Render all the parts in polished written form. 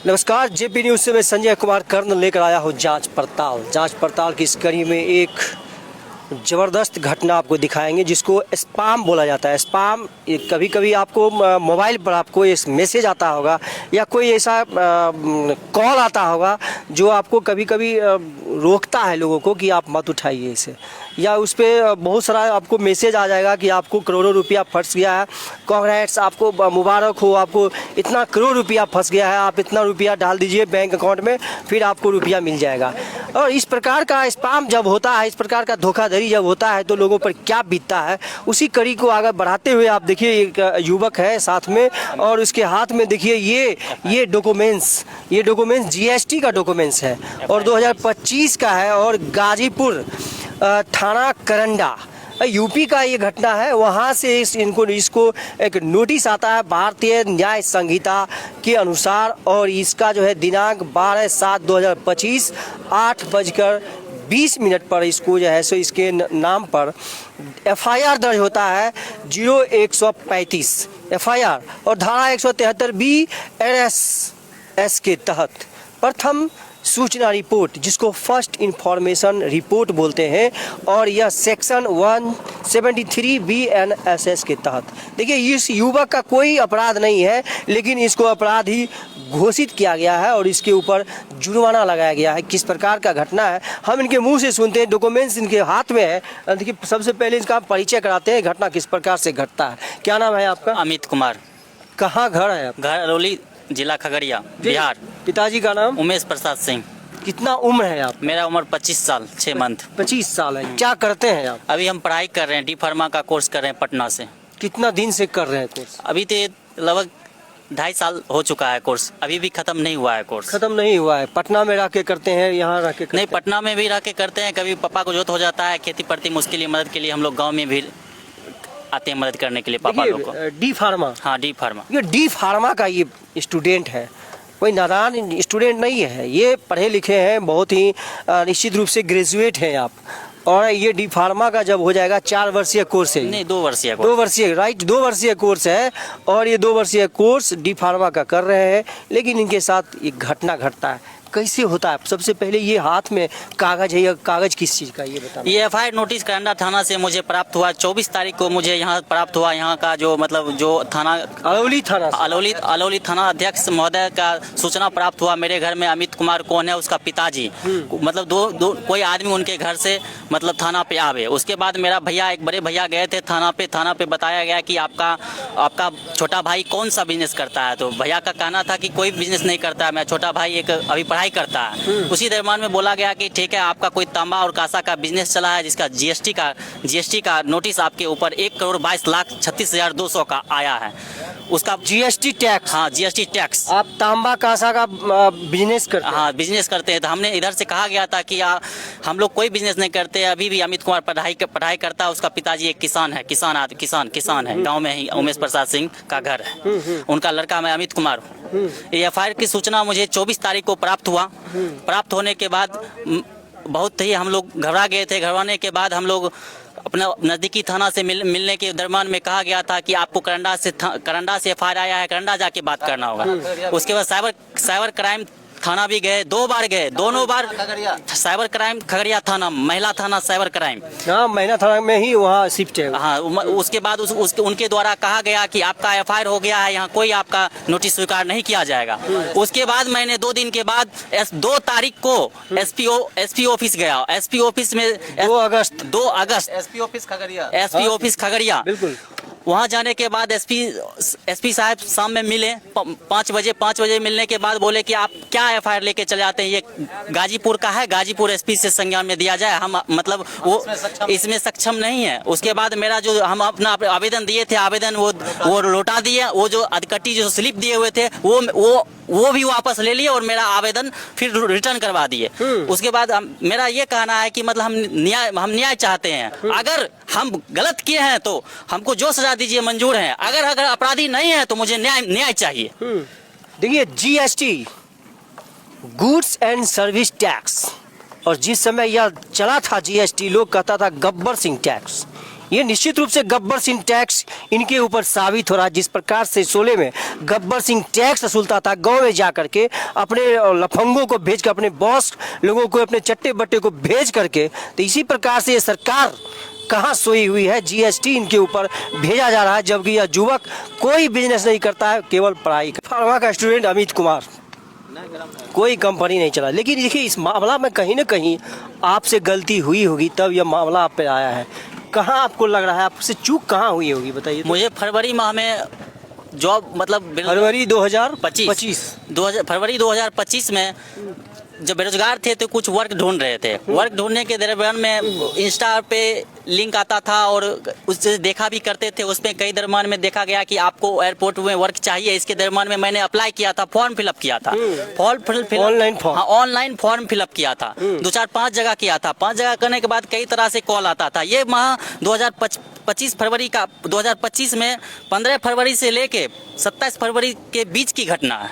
नमस्कार, JP news से मैं संजय कुमार कर्ण लेकर आया हूँ जांच पड़ताल की इस कड़ी में एक ज़बरदस्त घटना आपको दिखाएंगे जिसको स्पैम बोला जाता है। स्पैम कभी कभी आपको मोबाइल पर आपको इस मैसेज आता होगा या कोई ऐसा कॉल आता होगा जो आपको कभी कभी रोकता है लोगों को कि आप मत उठाइए इसे, या उस पर बहुत सारा आपको मैसेज आ जाएगा कि आपको करोड़ों रुपया फंस गया है, कांग्रेस आपको मुबारक हो, आपको इतना करोड़ रुपया फंस गया है, आप इतना रुपया डाल दीजिए बैंक अकाउंट में फिर आपको रुपया मिल जाएगा। और इस प्रकार का स्पैम जब होता है, इस प्रकार का धोखाधड़ी जब होता है तो लोगों पर क्या बीतता है, उसी कड़ी को आगे बढ़ाते हुए आप देखिए एक युवक है साथ में और उसके हाथ में देखिए ये डॉक्यूमेंट्स जीएसटी का डॉक्यूमेंट्स है और 2025 का है और गाजीपुर थाना करंडा यूपी का ये घटना है। वहाँ से इसको एक नोटिस आता है भारतीय न्याय संहिता के अनुसार और इसका जो है दिनांक 12/7/2025 8:20 पर इसको जो है सो इसके नाम पर एफआईआर दर्ज होता है 0135 एफआईआर और धारा 173B NSS के तहत प्रथम सूचना रिपोर्ट जिसको फर्स्ट इंफॉर्मेशन रिपोर्ट बोलते हैं और यह सेक्शन 173B NSS के तहत। देखिए इस युवक का कोई अपराध नहीं है लेकिन इसको अपराधी घोषित किया गया है और इसके ऊपर जुर्माना लगाया गया है। किस प्रकार का घटना है हम इनके मुंह से सुनते हैं, डॉक्यूमेंट्स इनके हाथ में है। देखिए सबसे पहले इसका परिचय कराते हैं, घटना किस प्रकार से घटता है। क्या नाम है आपका? अमित कुमार। कहाँ घर है आपका? घर अरौली, जिला खगड़िया, बिहार। पिताजी का नाम? उमेश प्रसाद सिंह। कितना उम्र है आप? मेरा उम्र 25 साल 6 मंथ। 25 साल है। क्या करते हैं आप? अभी हम पढ़ाई कर रहे हैं, डी फार्मा का कोर्स कर रहे हैं पटना से। कितना दिन से कर रहे हैं कोर्स? अभी तो लगभग 2.5 साल हो चुका है कोर्स, अभी भी खत्म नहीं हुआ है कोर्स। खत्म नहीं हुआ है? पटना में रह के करते हैं, यहाँ रह के करते नहीं, पटना में भी रह के करते हैं। कभी पापा को जरूरत हो जाता है खेती पड़ती मुश्किल की मदद के लिए हम लोग गाँव में भी आते हैं मदद करने के लिए पापा लोग को। D pharma? हाँ, डी फार्मा। ये डी फार्मा का ये स्टूडेंट है, कोई नादान स्टूडेंट नहीं है, ये पढ़े लिखे हैं, बहुत ही निश्चित रूप से ग्रेजुएट हैं आप। और ये डी फार्मा का जब हो जाएगा 4 वर्षीय कोर्स है? नहीं, 2 वर्षीय। 2 वर्षीय, राइट, 2 वर्षीय कोर्स है और ये 2 वर्षीय कोर्स डी फार्मा का कर रहे हैं। लेकिन इनके साथ एक घटना घटता है। कैसे होता है? सबसे पहले ये हाथ में कागज है, ये कागज किस चीज़ का ये बताना। ये एफआईआर नोटिस करंडा थाना से मुझे प्राप्त हुआ 24 तारीख को। मुझे यहाँ प्राप्त हुआ, यहाँ का जो थाना अरौली थाना अध्यक्ष महोदय का सूचना प्राप्त हुआ। मेरे घर में अमित कुमार कौन है, उसका पिताजी, मतलब दो कोई आदमी उनके घर से थाना पे आवे। उसके बाद मेरा भैया, एक बड़े भैया गए थे थाना पे बताया गया कि आपका छोटा भाई कौन सा बिजनेस करता है। तो भैया का कहना था कि कोई बिजनेस नहीं करता है, मेरा छोटा भाई एक अभी पढ़ाई करता है। उसी दरम्यान में बोला गया कि ठीक है, आपका कोई तांबा और कांसा का बिजनेस चला है जिसका जीएसटी का नोटिस आपके ऊपर 1,22,36,200 का आया है। उसका जीएसटी टैक्स? हाँ, जीएसटी टैक्स। आप तांबा कांसा का बिजनेस करते हैं? हाँ, बिजनेस करते हैं। तो हमने इधर से कहा गया था कि हम लोग कोई बिजनेस नहीं करते। अभी भी अमित कुमार पढ़ाई करता है। उसका पिताजी एक किसान है, किसान है, गाँव में ही उमेश प्रसाद सिंह का घर है। उनका लड़का मैं अमित कुमार हूँ। ये एफआईआर की सूचना मुझे 24 तारीख को प्राप्त हुआ। प्राप्त होने के बाद बहुत ही हम लोग घबरा गए थे। घबराने के बाद हम लोग अपना नज़दीकी थाना से मिलने के दरम्यान में कहा गया था कि आपको करंडा से एफआईआर आया है, करंडा जाके बात करना होगा। उसके बाद साइबर क्राइम थाना भी गए, 2 बार गए, दोनों बार साइबर क्राइम खगड़िया थाना, महिला थाना साइबर क्राइम। हाँ, महिला थाना में ही वहाँ शिफ्ट है। हाँ, उसके बाद उनके द्वारा कहा गया कि आपका एफआईआर हो गया है, यहाँ कोई आपका नोटिस स्वीकार नहीं किया जाएगा। उसके बाद मैंने 2 दिन के बाद 2 तारीख को एसपी ऑफिस गया। एसपी ऑफिस में 2 अगस्त एसपी ऑफिस खगड़िया। बिल्कुल। वहाँ जाने के बाद एसपी साहब शाम में मिले 5 बजे मिलने के बाद बोले कि आप क्या एफआईआर लेके चले जाते हैं, ये गाजीपुर का है, गाजीपुर एसपी से संज्ञान में दिया जाए। हम वो इसमें सक्षम नहीं है। उसके बाद मेरा जो हम अपना आवेदन दिए थे, आवेदन वो लौटा दिए। वो जो अधकट्टी जो स्लिप दिए हुए थे वो भी वापस ले लिए और मेरा आवेदन फिर रिटर्न करवा दिए। उसके बाद मेरा ये कहना है कि मतलब हम न्याय चाहते हैं। अगर हम गलत किए हैं तो हमको जो सजा दीजिए मंजूर है, अगर अपराधी नहीं है तो मुझे न्याय चाहिए। देखिए GST, goods and service tax, और जिस समय यह चला था जीएसटी लोग कहता था गब्बर सिंह टैक्स। ये निश्चित रूप से गब्बर सिंह टैक्स इनके ऊपर साबित हो रहा है। जिस प्रकार से शोले में गब्बर सिंह टैक्स वसूलता था गांव में जा करके, अपने लफंगों को भेज कर, अपने बॉस लोगों को, अपने चट्टे बट्टे को भेज करके, तो इसी प्रकार से ये सरकार कहाँ सोई हुई है। जीएसटी इनके ऊपर भेजा जा रहा है, जबकि यह युवक कोई बिजनेस नहीं करता है, केवल पढ़ाई। फार्मा का स्टूडेंट अमित कुमार, कोई कंपनी नहीं चला। लेकिन देखिए इस मामला में कहीं ना कहीं आपसे गलती हुई होगी, तब यह मामला आप पे आया है। कहाँ आपको लग रहा है आपसे चूक कहाँ हुई होगी, बताइए। मुझे फरवरी माह में जॉब मतलब फरवरी 2025 फरवरी 2025 में जब बेरोजगार थे तो कुछ वर्क ढूंढ रहे थे। वर्क ढूंढने के दरमियान में इंस्टा पे लिंक आता था और उससे देखा भी करते थे। उसमें कई दरमियान में देखा गया कि आपको एयरपोर्ट में वर्क चाहिए। इसके दरमियान में मैंने अप्लाई किया था, फॉर्म फिलअप किया था, ऑनलाइन फॉर्म फिलअप किया था। 2-4-5 जगह किया था। 5 जगह करने के बाद कई तरह से कॉल आता था। ये माह 2025 फरवरी का 2025 में 15 फरवरी से लेके 27 फरवरी के बीच की घटना है।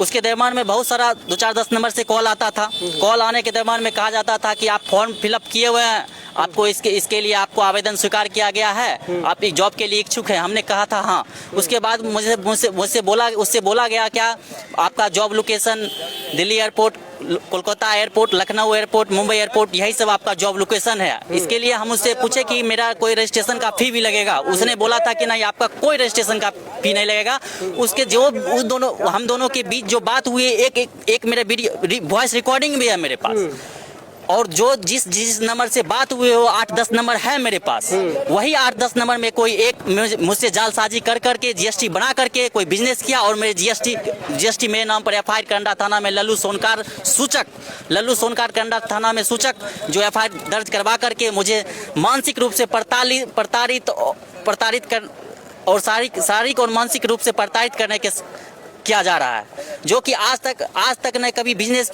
उसके दरमियान में बहुत सारा 2-4-10 नंबर से कॉल आता था। कॉल आने के दरमियान में कहा जाता था कि आप फॉर्म फिलअप किए हुए हैं, आपको इसके लिए आपको आवेदन स्वीकार किया गया है, आप एक जॉब के लिए इच्छुक हैं। हमने कहा था हाँ। उसके बाद उससे बोला गया क्या आपका job location Delhi airport, Kolkata airport, Lucknow airport, Mumbai airport, यही सब आपका जॉब लोकेशन है। इसके लिए हम उससे पूछे कि मेरा कोई रजिस्ट्रेशन का फी भी लगेगा। उसने बोला था कि नहीं, आपका कोई रजिस्ट्रेशन का फी नहीं लगेगा। उसके जो हम दोनों के बीच जो बात हुई, एक मेरे वीडियो वॉइस रिकॉर्डिंग भी है मेरे पास। और जो जिस नंबर से बात हुई हो 8-10 नंबर है मेरे पास। वही 8-10 नंबर में कोई एक मुझसे जालसाजी कर करके जीएसटी बना करके कोई बिजनेस किया और मेरे जीएसटी मेरे नाम पर एफआईआर करंडा थाना में लल्लू सोनकार करंडा थाना में सूचक जो एफआईआर दर्ज करवा करके मुझे मानसिक रूप से प्रताड़ित कर और शारीरिक और मानसिक रूप से प्रताड़ित करने के किया जा रहा है। जो कि आज तक न कभी बिजनेस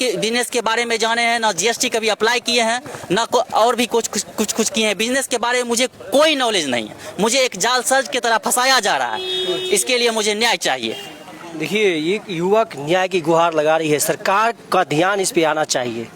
के बारे में जाने हैं, ना जीएसटी कभी अप्लाई किए हैं, ना और भी कुछ किए हैं। बिजनेस के बारे में मुझे कोई नॉलेज नहीं है। मुझे एक जालसाज की तरह फंसाया जा रहा है। इसके लिए मुझे न्याय चाहिए। देखिए ये युवक न्याय की गुहार लगा रही है। सरकार का ध्यान इस पे आना चाहिए।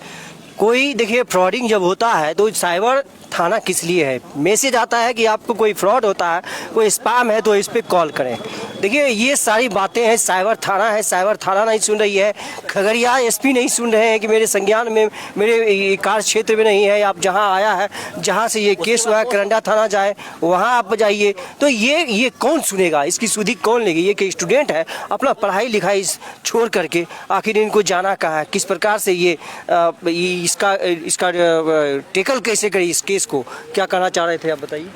कोई देखिए फ्रॉडिंग जब होता है तो साइबर थाना किस लिए है? मैसेज आता है कि आपको कोई फ्रॉड होता है, कोई स्पैम है, तो इस पे कॉल करें। देखिए ये सारी बातें हैं, साइबर थाना है, साइबर थाना नहीं सुन रही है। खगड़िया एसपी नहीं सुन रहे हैं कि मेरे संज्ञान में, मेरे कार्य क्षेत्र में नहीं है। आप जहां आया है, जहां से ये केस हुआ है, करंडा थाना जाए, वहां आप जाइए। तो ये कौन सुनेगा? इसकी सुधी कौन लेगी? ये कि स्टूडेंट है, अपना पढ़ाई लिखाई छोड़ करके आखिर इनको जाना कहाँ है? किस प्रकार से ये इसका टेकल कैसे करी इस केस को? क्या कहना चाह रहे थे आप, बताइए।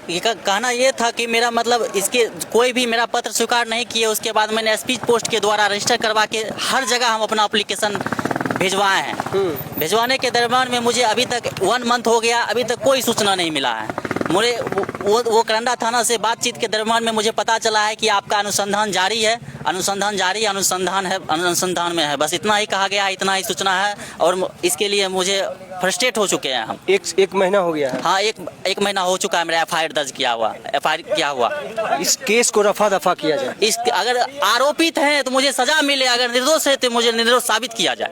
ये कहना ये था कि मेरा मतलब इसके कोई भी मेरा पत्र स्वीकार नहीं किए। उसके बाद मैंने स्पीड पोस्ट के द्वारा रजिस्टर करवा के हर जगह हम अपना एप्लीकेशन भिजवाए हैं। भिजवाने के दरमियान में मुझे अभी तक 1 मंथ हो गया, अभी तक कोई सूचना नहीं मिला है। मुझे वो करंडा थाना से बातचीत के दरमियान में मुझे पता चला है कि आपका अनुसंधान जारी है, अनुसंधान में है। बस इतना ही कहा गया है, इतना ही सूचना है। और इसके लिए मुझे फ्रस्ट्रेट हो चुके हैं हम। एक महीना हो गया है। हाँ, एक महीना हो चुका है मेरा एफआईआर दर्ज किया हुआ। इस केस को रफा दफा किया जाए। अगर आरोपित हैं तो मुझे सजा मिले, अगर निर्दोष है तो मुझे निर्दोष साबित किया जाए।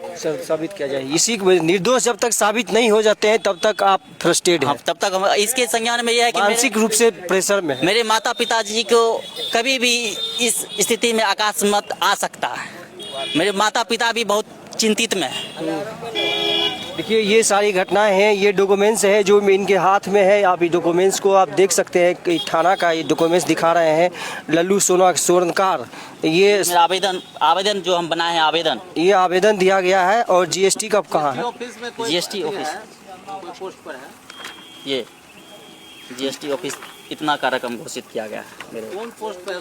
इसी निर्दोष जब तक साबित नहीं हो जाते हैं तब तक आप फ्रस्ट्रेट हैं। तब तक हम इसके संज्ञान में यह है कि मानसिक रूप से प्रेशर में मेरे माता पिताजी को कभी भी इस स्थिति में अकस्मात आ सकता है। मेरे माता पिता भी बहुत चिंतित में है। देखिए ये सारी घटनाएं हैं, ये डॉक्यूमेंट्स है जो इनके हाथ में है। आप इस डॉक्यूमेंट्स को आप देख सकते हैं कि थाना का ये डॉक्यूमेंट्स दिखा रहे हैं। लल्लू सोनकार, ये आवेदन जो हम बनाए हैं, ये आवेदन दिया गया है। और जीएसटी कब कहाँ है? जीएसटी ऑफिस पोस्ट पर है। ये जीएसटी ऑफिस इतना का रकम घोषित किया गया है। मेरे कौन पोस्ट पर?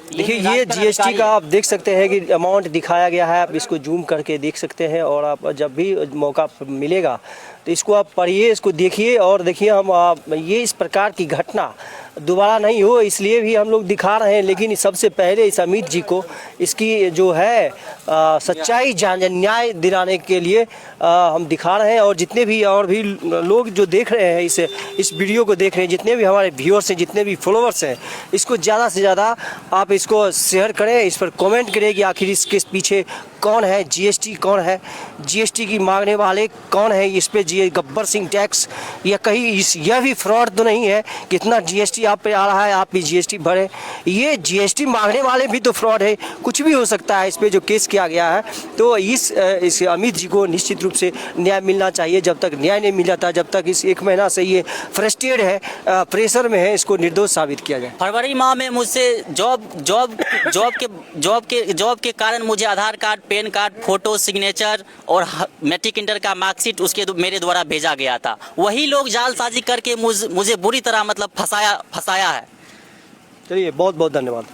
देखिए ये जीएसटी का आप देख सकते हैं कि अमाउंट दिखाया गया है। आप इसको जूम करके देख सकते हैं और आप जब भी मौका मिलेगा तो इसको आप पढ़िए, इसको देखिए और देखिए। ये इस प्रकार की घटना दोबारा नहीं हो इसलिए भी हम लोग दिखा रहे हैं। लेकिन सबसे पहले इस अमित जी को इसकी जो है सच्चाई जान न्याय दिलाने के लिए हम दिखा रहे हैं। और जितने भी और भी लोग जो देख रहे हैं इस वीडियो को देख रहे हैं, जितने भी हमारे व्यूअर्स हैं, जितने भी फॉलोअर्स हैं, इसको ज़्यादा से ज़्यादा आप इसको शेयर करें, इस पर कमेंट करें कि आखिर इसके पीछे कौन है, जीएसटी कौन है, जीएसटी की मांगने वाले कौन है, इस पे गब्बर सिंह टैक्स या कहीं यह भी फ्रॉड तो नहीं है। कितना जीएसटी आप पे आ रहा है, आप भी जीएसटी भरें। ये जीएसटी मांगने वाले भी तो फ्रॉड है, कुछ भी हो सकता है इस पे जो केस किया गया है। तो इस अमित जी को निश्चित रूप से न्याय मिलना चाहिए। जब तक न्याय नहीं मिल जाता, जब तक इस 1 महीना से ये फ्रस्ट्रेटेड है, प्रेशर में है, इसको निर्दोष साबित किया जाए। फरवरी माह में मुझसे जॉब के कारण मुझे Aadhaar card, PAN card, photo, signature और मैट्रिक इंटर का मार्कशीट उसके मेरे द्वारा भेजा गया था। वही लोग जालसाजी करके मुझे बुरी तरह मतलब फंसाया है। चलिए, बहुत बहुत धन्यवाद।